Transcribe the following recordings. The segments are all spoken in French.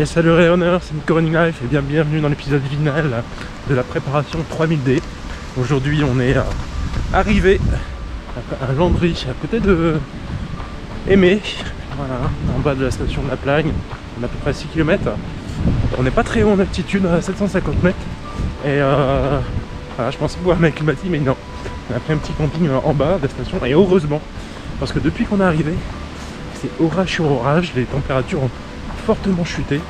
Et salut Rayonneur, c'est Nico Running Life et bienvenue dans l'épisode final de la préparation 3000D. Aujourd'hui on est arrivé à Landry, à côté de Aimé, voilà, en bas de la station de la Plagne. On a à peu près 6 km. On n'est pas très haut en altitude, à 750 mètres. Et voilà, je pensais pouvoir m'acclimater, mais non. On a pris un petit camping en bas de la station, et heureusement, parce que depuis qu'on est arrivé, c'est orage sur orage, les températures ont fortement chuté.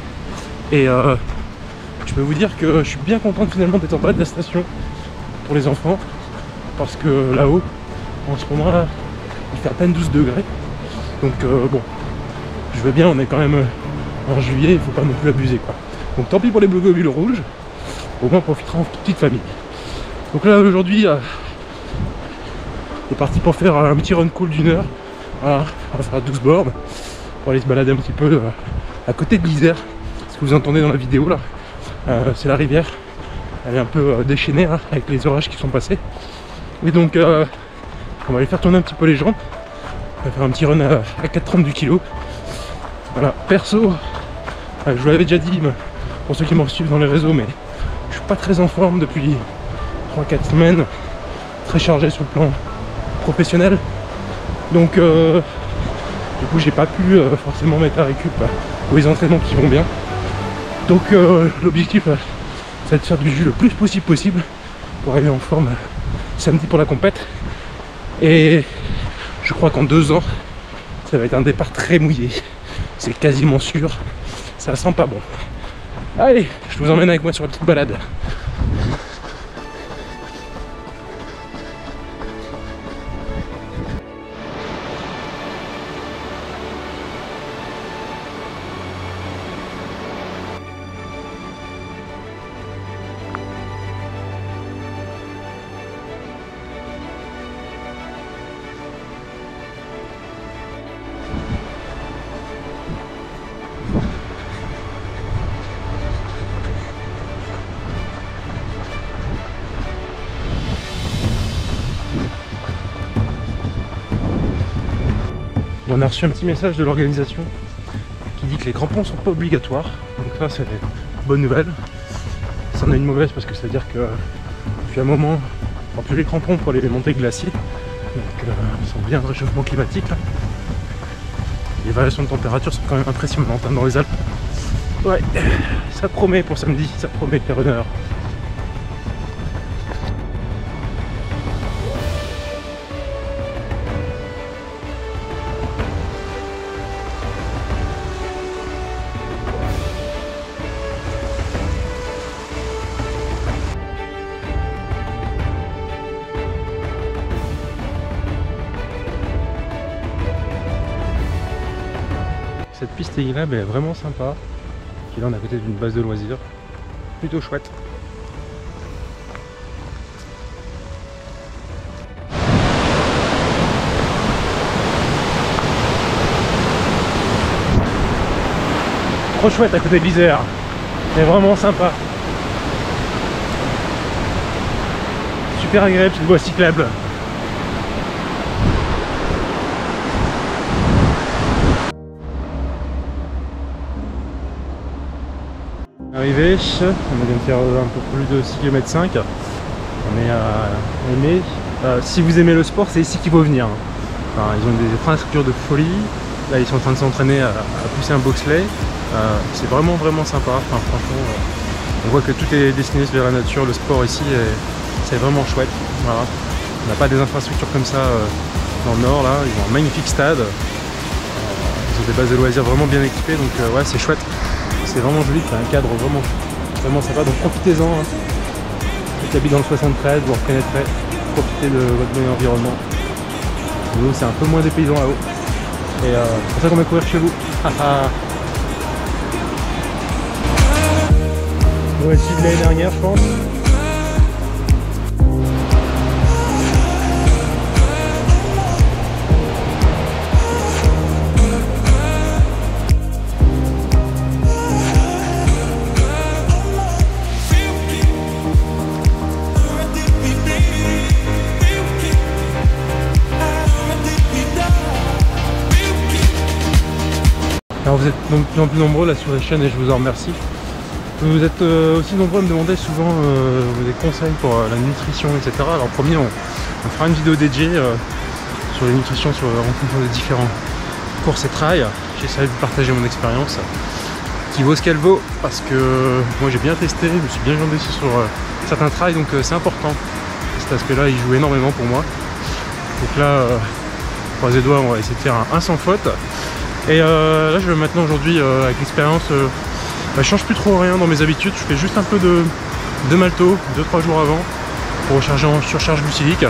Et je peux vous dire que je suis bien content finalement d'être en bas de la station pour les enfants, parce que là-haut, en ce moment là, il fait à peine 12 degrés. Donc bon, je veux bien, on est quand même en juillet, il faut pas non plus abuser quoi. Donc tant pis pour les globules rouges, au moins on profitera en petite famille. Donc là aujourd'hui, on est parti pour faire un petit run cool d'une heure. Voilà, on va faire 12 bornes pour aller se balader un petit peu à côté de l'Isère. Ce que vous entendez dans la vidéo là, c'est la rivière. Elle est un peu déchaînée hein, avec les orages qui sont passés. Et donc on va aller faire tourner un petit peu les jambes. On va faire un petit run à 4,30 du kilo. Voilà, perso, je vous l'avais déjà dit pour ceux qui me suivent dans les réseaux, mais je suis pas très en forme depuis 3-4 semaines, très chargé sur le plan professionnel. Donc du coup j'ai pas pu forcément mettre à récup pour les entraînements qui vont bien. Donc l'objectif c'est de faire du jus le plus possible pour arriver en forme samedi pour la compète. Et je crois qu'en 2 ans ça va être un départ très mouillé, c'est quasiment sûr, ça sent pas bon. Allez, je vous emmène avec moi sur la petite balade. On a reçu un petit message de l'organisation qui dit que les crampons sont pas obligatoires. Donc ça c'est une bonne nouvelle. Ça en a une mauvaise parce que ça veut dire que depuis un moment on prend plus les crampons pour les montées glaciers. Donc ça revient un réchauffement climatique là. Les variations de température sont quand même impressionnantes hein, dans les Alpes. Ouais, ça promet pour samedi, ça promet les runners. Cette piste est agréable, elle est vraiment sympa. Puis là on est à côté d'une base de loisirs. Plutôt chouette. Trop chouette à côté de l'Isère. C'est vraiment sympa. Super agréable cette voie cyclable. Arrivé, on vient de faire un peu plus de 6,5 km. On est à Aimé. Si vous aimez le sport, c'est ici qu'il faut venir. Enfin, ils ont des infrastructures de folie. Là, ils sont en train de s'entraîner à pousser un bobsleigh. C'est vraiment sympa. Enfin, franchement, on voit que tout est destiné vers la nature. Le sport ici, c'est vraiment chouette. Voilà. On n'a pas des infrastructures comme ça dans le nord. Là, ils ont un magnifique stade. Ils ont des bases de loisirs vraiment bien équipées. Donc ouais, c'est chouette. C'est vraiment joli, c'est un cadre vraiment sympa, donc profitez-en. Hein. Ceux qui habitent dans le 73, vous reconnaîtrez, profitez de votre bon environnement. Nous, c'est un peu moins dépaysant là-haut. Et c'est pour ça qu'on va courir chez vous. Voici de l'année dernière, je pense. vous êtes donc de plus en plus nombreux là sur la chaîne et je vous en remercie. Vous êtes aussi nombreux à me demander souvent des conseils pour la nutrition, etc. Alors premier, on fera une vidéo dédiée sur la nutrition en fonction des différents courses et trails. J'essaierai de partager mon expérience qui vaut ce qu'elle vaut parce que moi j'ai bien testé, je me suis bien jambé sur certains trails, donc c'est important. Cet aspect là il joue énormément pour moi. Donc là, croisez les doigts, on va essayer de faire un sans faute. Et là je vais maintenant aujourd'hui avec l'expérience, je change plus trop rien dans mes habitudes, je fais juste un peu de malto 2-3 jours avant pour recharger en surcharge glucidique.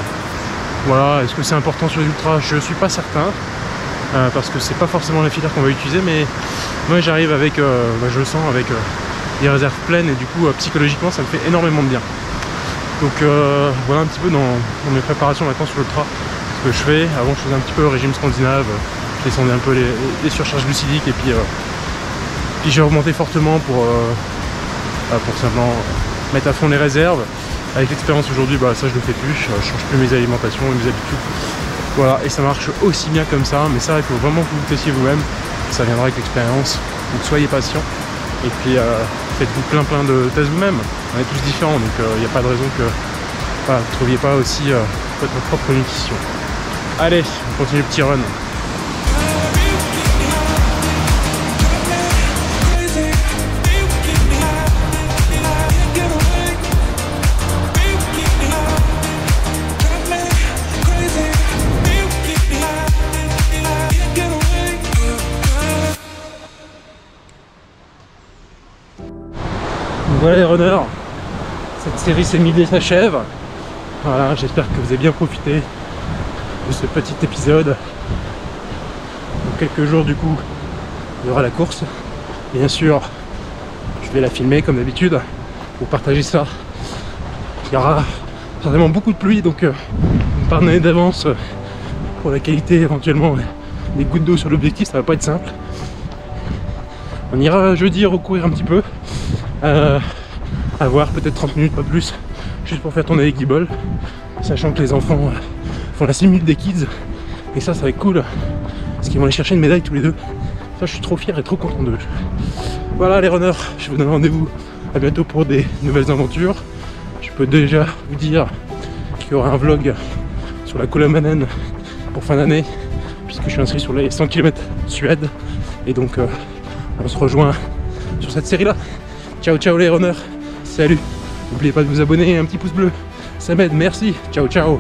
Voilà, est-ce que c'est important sur les ultras? Je suis pas certain. Parce que c'est pas forcément la filière qu'on va utiliser, mais moi j'arrive avec, je le sens, avec des réserves pleines et du coup psychologiquement ça me fait énormément de bien. Donc voilà un petit peu dans mes préparations maintenant sur l'ultra ce que je fais. Avant je faisais un petit peu le régime scandinave, je descendais un peu les surcharges glucidiques et puis j'ai augmenté fortement pour simplement mettre à fond les réserves. Avec l'expérience aujourd'hui, ça je le fais plus, je change plus mes alimentations et mes habitudes. Voilà, et ça marche aussi bien comme ça, mais ça il faut vraiment que vous testiez vous-même, ça viendra avec l'expérience, donc soyez patient, et puis faites-vous plein de tests vous-même, on est tous différents, donc il n'y a pas de raison que vous ne trouviez pas aussi votre propre nutrition. Allez, on continue le petit run. Voilà les runners, cette série 1000 s'achève. Voilà, j'espère que vous avez bien profité de ce petit épisode. Dans quelques jours du coup, il y aura la course. Bien sûr, je vais la filmer comme d'habitude pour partager ça. Il y aura certainement beaucoup de pluie, donc vous me pardonnez d'avance pour la qualité éventuellement des gouttes d'eau sur l'objectif, ça va pas être simple. On ira jeudi recourir un petit peu. À voir peut-être 30 minutes, pas plus, juste pour faire tourner les guibolles, sachant que les enfants font la 6 minutes des kids, et ça va être cool, parce qu'ils vont aller chercher une médaille tous les deux. Ça je suis trop fier et trop content d'eux. Voilà les runners, je vous donne rendez-vous à bientôt pour des nouvelles aventures. Je peux déjà vous dire qu'il y aura un vlog sur la Kolamanen pour fin d'année, puisque je suis inscrit sur les 100 km Suède, et donc on se rejoint sur cette série là. Ciao ciao les runners, salut, n'oubliez pas de vous abonner et un petit pouce bleu, ça m'aide, merci, ciao ciao.